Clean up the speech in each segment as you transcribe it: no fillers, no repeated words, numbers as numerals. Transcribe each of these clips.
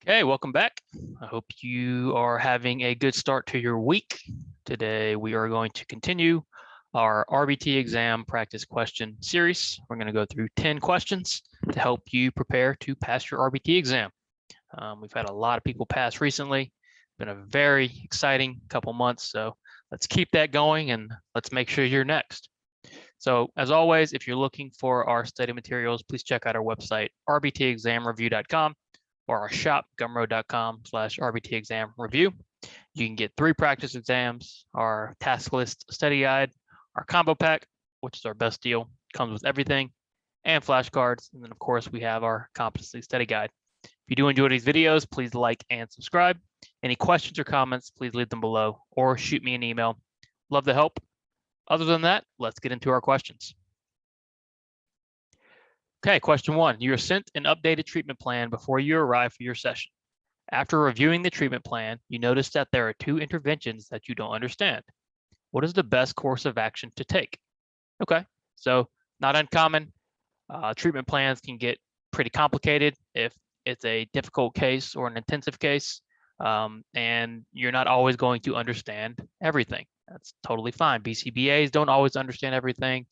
Okay, welcome back. I hope you are having a good start to your week. Today, we are going to continue our RBT exam practice question series. We're going to go through 10 questions to help you prepare to pass your RBT exam. We've had a lot of people pass recently. Been a very exciting couple months, so let's keep that going and let's make sure you're next. So as always, if you're looking for our study materials, please check out our website, rbtexamreview.com. or our shop, gumroad.com/RBT exam review. You can get 3 practice exams, our task list study guide, our combo pack, which is our best deal, comes with everything, and flashcards. And then of course we have our competency study guide. If you do enjoy these videos, please like and subscribe. Any questions or comments, please leave them below or shoot me an email. Love to help. Other than that, let's get into our questions. Okay, question 1. You are sent an updated treatment plan before you arrive for your session. After reviewing the treatment plan, you notice that there are 2 interventions that you don't understand. What is the best course of action to take? Okay, so not uncommon. Treatment plans can get pretty complicated if it's a difficult case or an intensive case, and you're not always going to understand everything. That's totally fine. BCBAs don't always understand everything.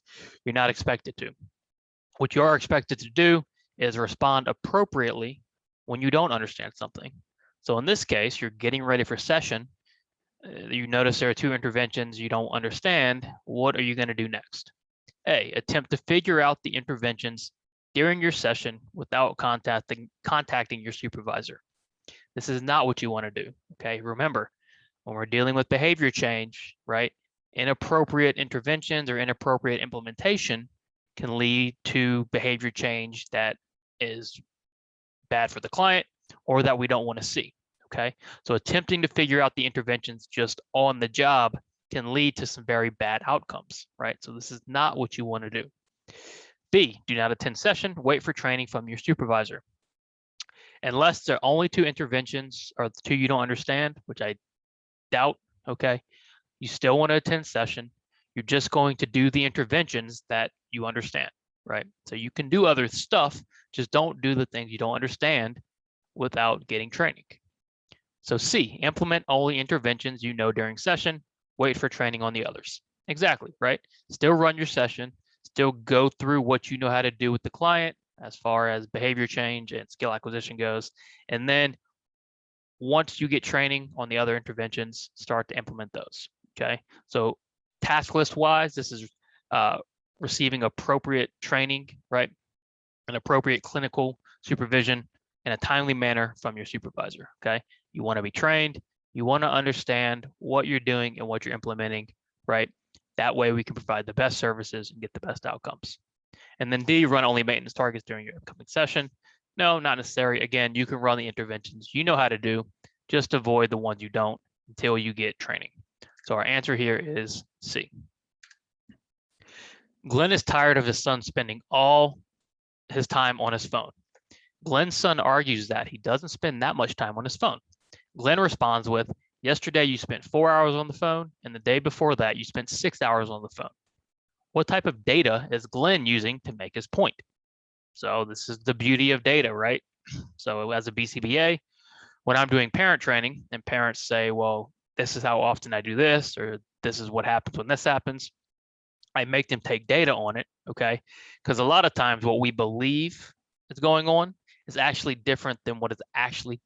You're not expected to. What you are expected to do is respond appropriately when you don't understand something. So in this case, you're getting ready for session. You notice there are 2 interventions you don't understand. What are you going to do next? A, attempt to figure out the interventions during your session without contacting your supervisor. This is not what you want to do. Okay, remember, when we're dealing with behavior change, right, inappropriate interventions or inappropriate implementation can lead to behavior change that is bad for the client or that we don't want to see, okay? So attempting to figure out the interventions just on the job can lead to some very bad outcomes, right? So this is not what you want to do. B, do not attend session, wait for training from your supervisor. Unless there are only 2 interventions or the 2 you don't understand, which I doubt, okay? You still want to attend session. You're just going to do the interventions that you understand, right? So you can do other stuff, just don't do the things you don't understand without getting training. So C, implement only interventions you know during session, wait for training on the others. Exactly, right? Still run your session, still go through what you know how to do with the client as far as behavior change and skill acquisition goes. And then once you get training on the other interventions, start to implement those, okay? So task list wise, this is receiving appropriate training, right? An appropriate clinical supervision in a timely manner from your supervisor, okay? You want to be trained, you want to understand what you're doing and what you're implementing, right? That way we can provide the best services and get the best outcomes. And then D, run only maintenance targets during your upcoming session. No, not necessary. Again, you can run the interventions you know how to do, just avoid the ones you don't until you get training. So our answer here is C. Glenn is tired of his son spending all his time on his phone. Glenn's son argues that he doesn't spend that much time on his phone. Glenn responds with, yesterday you spent 4 hours on the phone, and the day before that you spent 6 hours on the phone. What type of data is Glenn using to make his point? So this is the beauty of data, right? So as a BCBA, when I'm doing parent training and parents say, well, this is how often I do this, or this is what happens when this happens, I make them take data on it, okay? Because a lot of times what we believe is going on is actually different than what is actually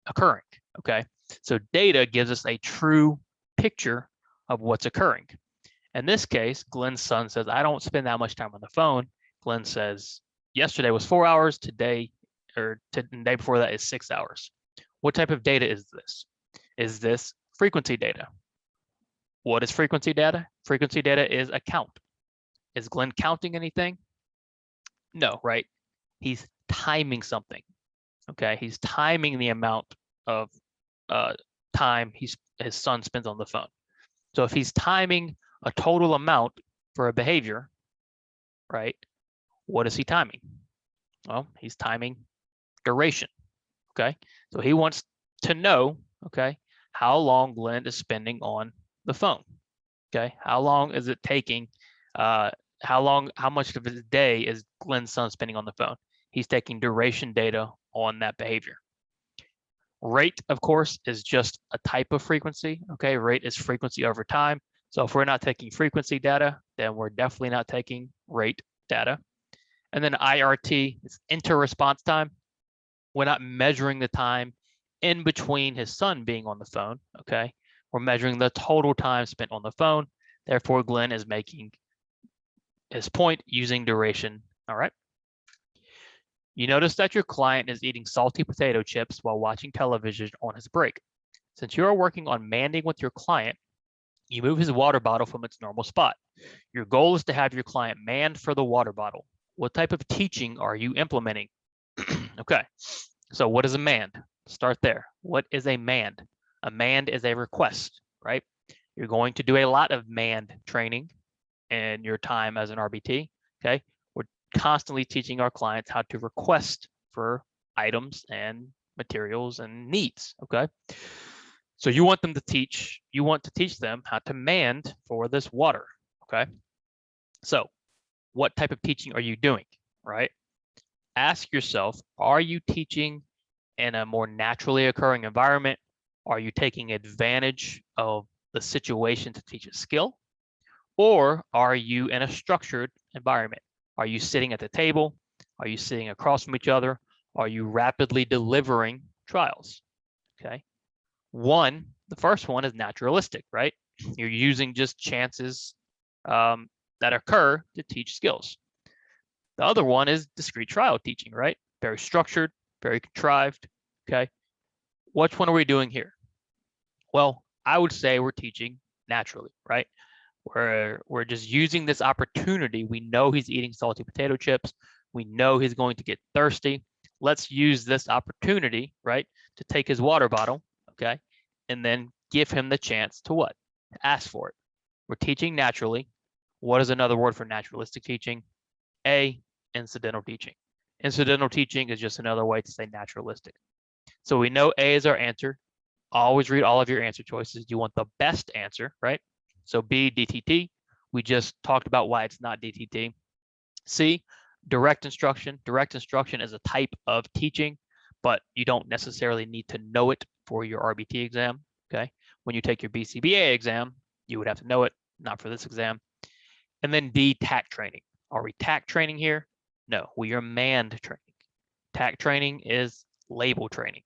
occurring, okay? So data gives us a true picture of what's occurring. In this case, Glenn's son says, I don't spend that much time on the phone. Glenn says, yesterday was 4 hours, today, or the day before that is 6 hours. What type of data is this? Is this frequency data? What is frequency data? Frequency data is a count. Is Glenn counting anything? No, right? He's timing something, okay? He's timing the amount of time his son spends on the phone. So if he's timing a total amount for a behavior, right? What is he timing? Well, he's timing duration, okay? So he wants to know, okay, how long Glenn is spending on the phone, okay? How long is it taking, how much of his day is Glenn's son spending on the phone? He's taking duration data on that behavior. Rate, of course, is just a type of frequency. Okay, rate is frequency over time. So if we're not taking frequency data, then we're definitely not taking rate data. And then IRT is inter-response time. We're not measuring the time in between his son being on the phone. Okay, we're measuring the total time spent on the phone. Therefore, Glenn is making his point using duration. All right. You notice that your client is eating salty potato chips while watching television on his break. Since you are working on manding with your client, you move his water bottle from its normal spot. Your goal is to have your client manned for the water bottle. What type of teaching are you implementing? Okay, so what is a manned? Start there. What is a manned? A manned is a request, right? You're going to do a lot of manned training in your time as an RBT, okay? We're constantly teaching our clients how to request for items and materials and needs, okay? So you want to teach them how to manned for this water, okay? So what type of teaching are you doing, right? Ask yourself, are you teaching in a more naturally occurring environment? Are you taking advantage of the situation to teach a skill? Or are you in a structured environment? Are you sitting at the table? Are you sitting across from each other? Are you rapidly delivering trials? Okay. The first one is naturalistic, right? You're using just chances that occur to teach skills. The other one is discrete trial teaching, right? Very structured, very contrived, okay? Which one are we doing here? Well, I would say we're teaching naturally, right? We're just using this opportunity. We know he's eating salty potato chips. We know he's going to get thirsty. Let's use this opportunity, right, to take his water bottle, okay, and then give him the chance to what? To ask for it. We're teaching naturally. What is another word for naturalistic teaching? Incidental teaching. Incidental teaching is just another way to say naturalistic. So we know A is our answer. Always read all of your answer choices. You want the best answer, right? So B, DTT. We just talked about why it's not DTT. C, direct instruction. Direct instruction is a type of teaching, but you don't necessarily need to know it for your RBT exam, okay? When you take your BCBA exam, you would have to know it, not for this exam. And then D, TAC training. Are we TAC training here? No, we are manned training. TAC training is label training,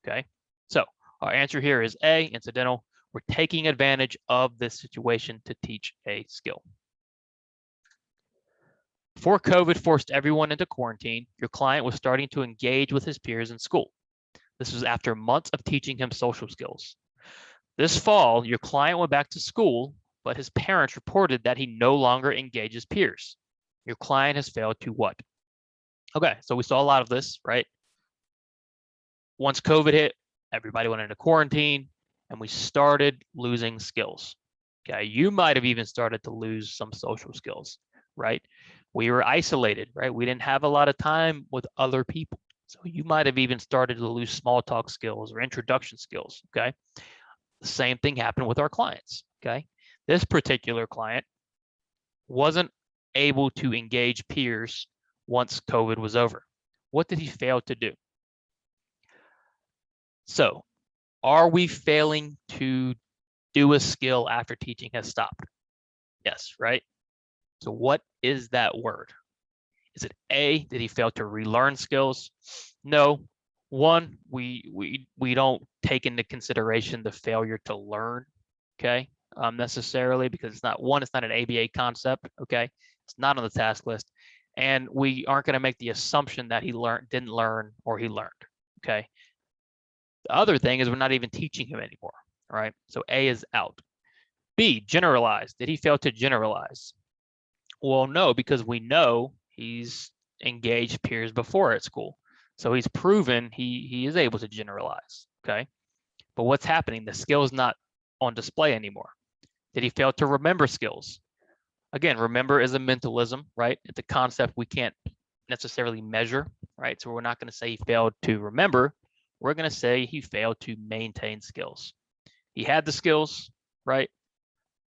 okay? So our answer here is A, incidental. We're taking advantage of this situation to teach a skill. Before COVID forced everyone into quarantine, your client was starting to engage with his peers in school. This was after months of teaching him social skills. This fall, your client went back to school, but his parents reported that he no longer engages peers. Your client has failed to what? Okay, so we saw a lot of this, right? Once COVID hit, everybody went into quarantine and we started losing skills. Okay, you might have even started to lose some social skills, right? We were isolated, right? We didn't have a lot of time with other people. So you might have even started to lose small talk skills or introduction skills, okay? The same thing happened with our clients, okay? This particular client wasn't able to engage peers once COVID was over. What did he fail to do? So, are we failing to do a skill after teaching has stopped? Yes, right? So what is that word? Is it A, did he fail to relearn skills? No. One, we don't take into consideration the failure to learn, okay, necessarily, because it's not an ABA concept, okay? It's not on the task list. And we aren't going to make the assumption that he didn't learn, or he learned, okay? The other thing is we're not even teaching him anymore, all right? So A is out. B, generalize. Did he fail to generalize? Well, no, because we know he's engaged peers before at school. So he's proven he is able to generalize, okay? But what's happening? The skill is not on display anymore. Did he fail to remember skills? Again, remember is a mentalism, right? It's a concept we can't necessarily measure, right? So we're not going to say he failed to remember. We're going to say he failed to maintain skills. He had the skills, right?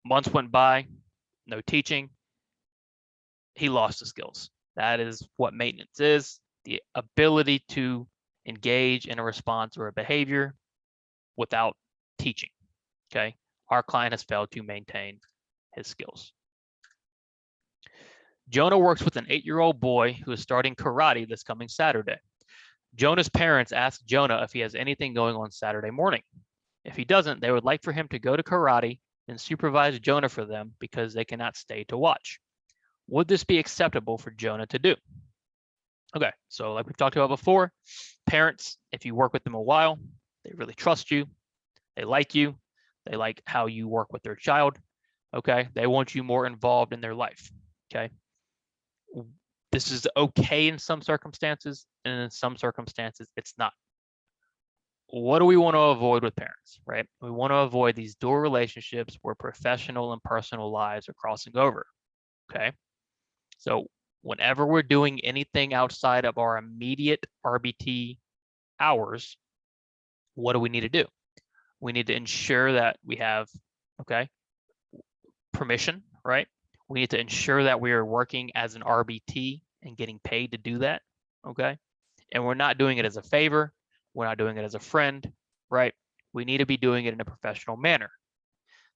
Months went by, no teaching. He lost the skills. That is what maintenance is, the ability to engage in a response or a behavior without teaching, okay? Our client has failed to maintain his skills. Jonah works with an 8-year-old boy who is starting karate this coming Saturday. Jonah's parents ask Jonah if he has anything going on Saturday morning. If he doesn't, they would like for him to go to karate and supervise Jonah for them because they cannot stay to watch. Would this be acceptable for Jonah to do? Okay, so like we've talked about before, parents, if you work with them a while, they really trust you, they like how you work with their child, okay? They want you more involved in their life, okay? This is okay in some circumstances, and in some circumstances, it's not. What do we want to avoid with parents, right? We want to avoid these dual relationships where professional and personal lives are crossing over, okay? So whenever we're doing anything outside of our immediate RBT hours, what do we need to do? We need to ensure that we have, okay, permission, right? We need to ensure that we are working as an RBT and getting paid to do that, okay? And we're not doing it as a favor. We're not doing it as a friend, right? We need to be doing it in a professional manner.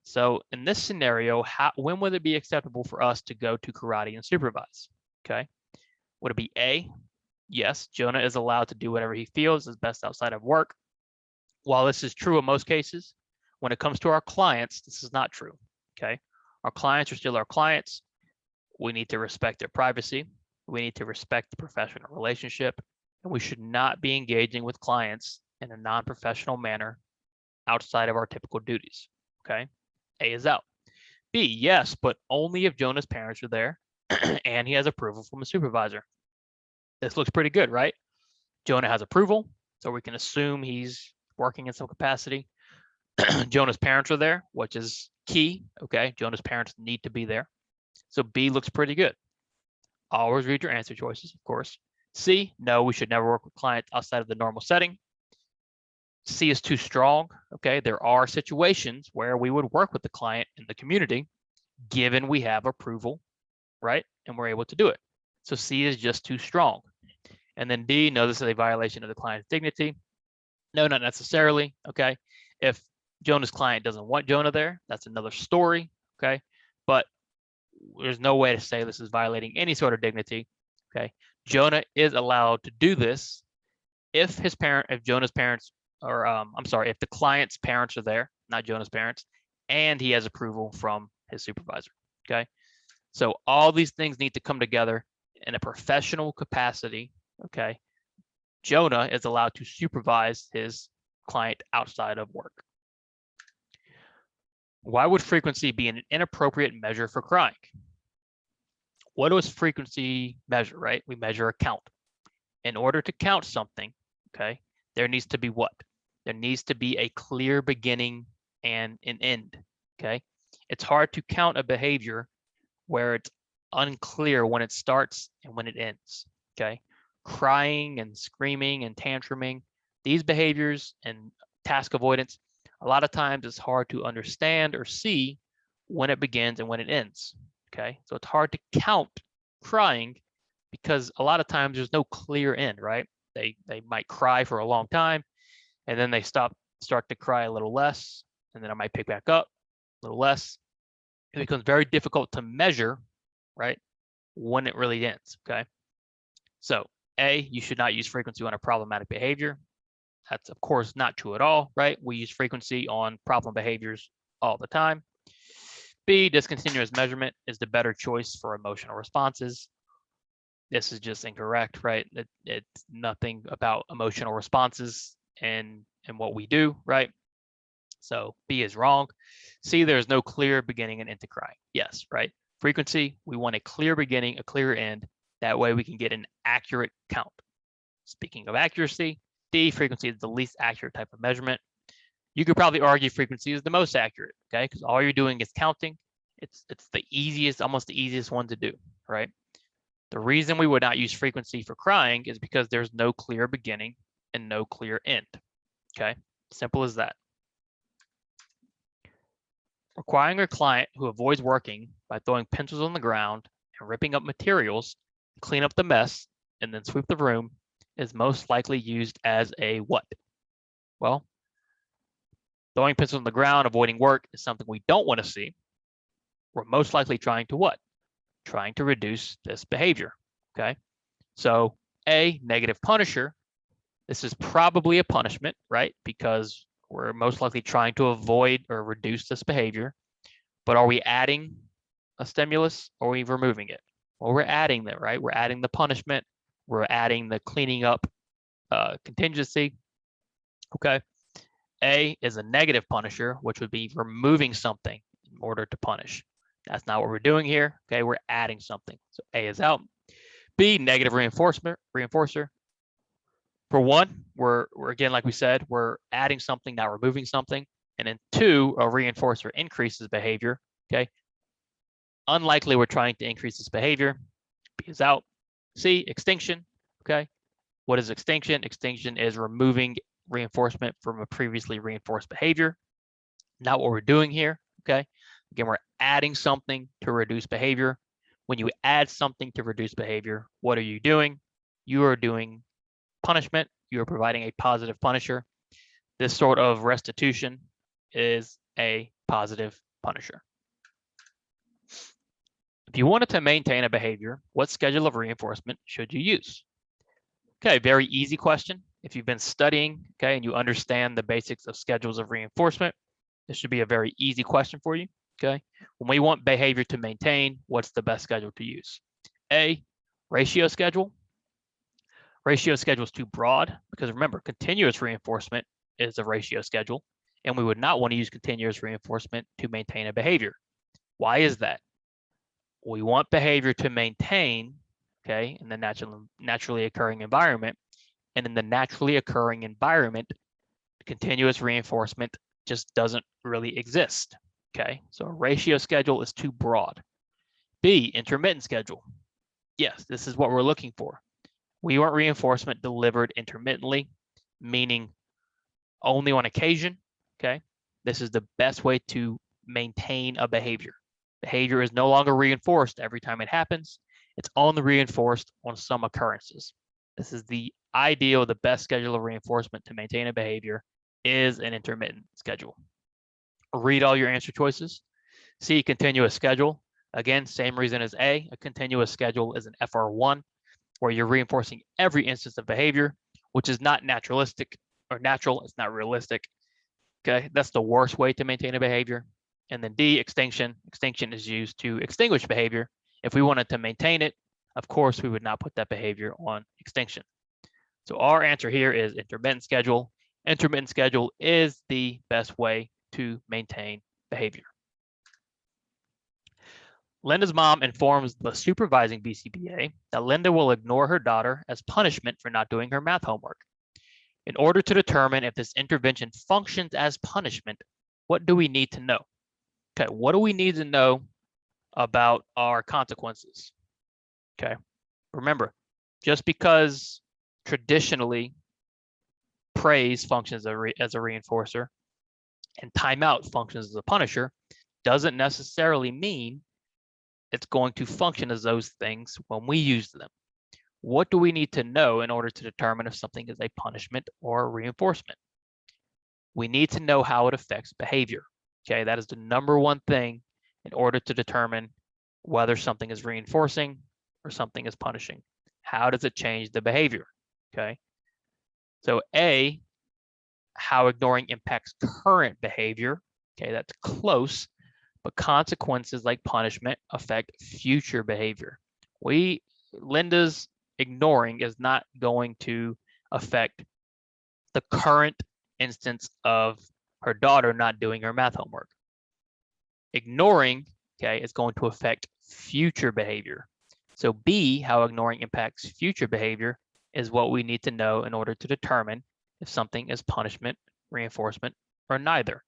So in this scenario, when would it be acceptable for us to go to karate and supervise, okay? Would it be A? Yes, Jonah is allowed to do whatever he feels is best outside of work. While this is true in most cases, when it comes to our clients, this is not true, okay? Our clients are still our clients. We need to respect their privacy. We need to respect the professional relationship, and we should not be engaging with clients in a non-professional manner outside of our typical duties, okay? A is out. B, yes, but only if Jonah's parents are there and he has approval from a supervisor. This looks pretty good, right? Jonah has approval, so we can assume he's working in some capacity. Jonah's parents are there, which is key, okay? Jonah's parents need to be there. So B looks pretty good. Always read your answer choices, of course. C, no, we should never work with clients outside of the normal setting. C is too strong, okay? There are situations where we would work with the client in the community, given we have approval, right? And we're able to do it. So C is just too strong. And then D, no, this is a violation of the client's dignity. No, not necessarily, okay? If Jonah's client doesn't want Jonah there, that's another story, okay? But there's no way to say this is violating any sort of dignity, okay? Jonah is allowed to do this if Jonah's parents, or if the client's parents are there, not Jonah's parents, and he has approval from his supervisor, okay? So all these things need to come together in a professional capacity, okay? Jonah is allowed to supervise his client outside of work. Why would frequency be an inappropriate measure for crying? What does frequency measure, right? We measure a count. In order to count something, okay, there needs to be what? There needs to be a clear beginning and an end, okay? It's hard to count a behavior where it's unclear when it starts and when it ends, okay? Crying and screaming and tantruming, these behaviors and task avoidance, a lot of times it's hard to understand or see when it begins and when it ends, okay? So it's hard to count crying because a lot of times there's no clear end, right? They might cry for a long time and then they start to cry a little less, and then it might pick back up a little less. It becomes very difficult to measure, right, when it really ends, okay? So A, you should not use frequency on a problematic behavior. That's of course not true at all, right? We use frequency on problem behaviors all the time. B, discontinuous measurement is the better choice for emotional responses. This is just incorrect, right? It's nothing about emotional responses and what we do, right? So B is wrong. C, there's no clear beginning and end to crying. Yes, right? Frequency, we want a clear beginning, a clear end. That way we can get an accurate count. Speaking of accuracy, D, frequency is the least accurate type of measurement. You could probably argue frequency is the most accurate, okay? Because all you're doing is counting. It's the easiest, almost the easiest one to do, right? The reason we would not use frequency for crying is because there's no clear beginning and no clear end, okay? Simple as that. Requiring a client who avoids working by throwing pencils on the ground and ripping up materials, clean up the mess, and then sweep the room is most likely used as a what? Well, throwing pencils on the ground, avoiding work is something we don't want to see. We're most likely trying to what? Trying to reduce this behavior, okay? So A, negative punisher. This is probably a punishment, right? Because we're most likely trying to avoid or reduce this behavior. But are we adding a stimulus or are we removing it? Well, we're adding that, right? We're adding the punishment. We're adding the cleaning up contingency, okay? A is a negative punisher, which would be removing something in order to punish. That's not what we're doing here, okay? We're adding something. So A is out. B, negative reinforcer. For one, we're again, like we said, we're adding something, not removing something. And then two, a reinforcer increases behavior, okay? Unlikely we're trying to increase this behavior. B is out. C, extinction, okay? What is extinction? Extinction is removing reinforcement from a previously reinforced behavior. Not what we're doing here, okay? Again, we're adding something to reduce behavior. When you add something to reduce behavior, what are you doing? You are doing punishment. You are providing a positive punisher. This sort of restitution is a positive punisher. If you wanted to maintain a behavior, what schedule of reinforcement should you use? Okay, very easy question. If you've been studying, okay, and you understand the basics of schedules of reinforcement, this should be a very easy question for you, okay? When we want behavior to maintain, what's the best schedule to use? A, ratio schedule. Ratio schedule is too broad because remember, continuous reinforcement is a ratio schedule, and we would not want to use continuous reinforcement to maintain a behavior. Why is that? We want behavior to maintain, okay, in the naturally occurring environment, and in the naturally occurring environment, continuous reinforcement just doesn't really exist, okay? So a ratio schedule is too broad. B, intermittent schedule. Yes, this is what we're looking for. We want reinforcement delivered intermittently, meaning only on occasion, okay? This is the best way to maintain a behavior. Behavior is no longer reinforced every time it happens. It's only reinforced on some occurrences. This is the ideal, the best schedule of reinforcement to maintain a behavior is an intermittent schedule. Read all your answer choices. C, continuous schedule. Again, same reason as A. A continuous schedule is an FR1, where you're reinforcing every instance of behavior, which is not naturalistic or natural. It's not realistic. Okay, that's the worst way to maintain a behavior. And then D, extinction. Extinction is used to extinguish behavior. If we wanted to maintain it, of course, we would not put that behavior on extinction. So our answer here is intermittent schedule. Intermittent schedule is the best way to maintain behavior. Linda's mom informs the supervising BCBA that Linda will ignore her daughter as punishment for not doing her math homework. In order to determine if this intervention functions as punishment, what do we need to know? Okay, what do we need to know about our consequences? Okay, remember, just because traditionally praise functions as a reinforcer and timeout functions as a punisher doesn't necessarily mean it's going to function as those things when we use them. What do we need to know in order to determine if something is a punishment or a reinforcement? We need to know how it affects behavior. Okay, that is the number one thing in order to determine whether something is reinforcing or something is punishing. How does it change the behavior? Okay, so A, how ignoring impacts current behavior. Okay, that's close, but consequences like punishment affect future behavior. Linda's ignoring is not going to affect the current instance of her daughter not doing her math homework. Ignoring, okay, is going to affect future behavior. So B, how ignoring impacts future behavior, is what we need to know in order to determine if something is punishment, reinforcement, or neither.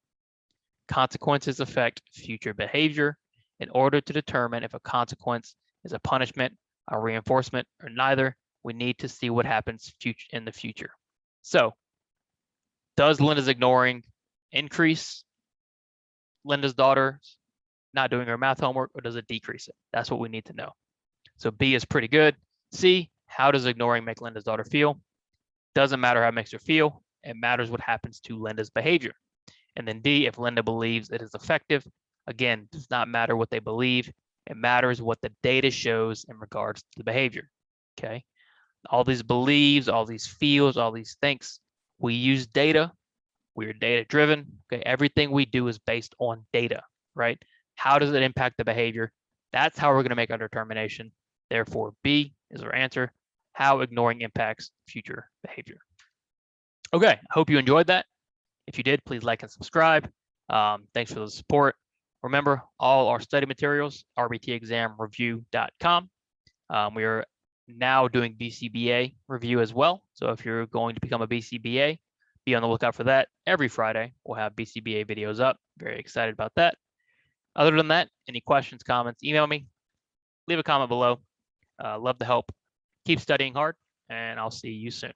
Consequences affect future behavior. In order to determine if a consequence is a punishment, a reinforcement, or neither, we need to see what happens in the future. So, does Linda's ignoring increase Linda's daughter not doing her math homework, or does it decrease it? That's what we need to know. So B is pretty good. C, how does ignoring make Linda's daughter feel? Doesn't matter how it makes her feel. It matters what happens to Linda's behavior. And then D, if Linda believes it is effective, again, does not matter what they believe. It matters what the data shows in regards to the behavior. Okay. All these believes, all these feels, all these thinks. We use data. We're data driven. Okay. Everything we do is based on data, right? How does it impact the behavior? That's how we're going to make our determination. Therefore, B is our answer. How ignoring impacts future behavior. Okay, I hope you enjoyed that. If you did, please like and subscribe. Thanks for the support. Remember, all our study materials, rbtexamreview.com. We are now doing BCBA review as well. So if you're going to become a BCBA, be on the lookout for that. Every Friday, we'll have BCBA videos up. Very excited about that. Other than that, any questions, comments, email me. Leave a comment below. Love to help. Keep studying hard, and I'll see you soon.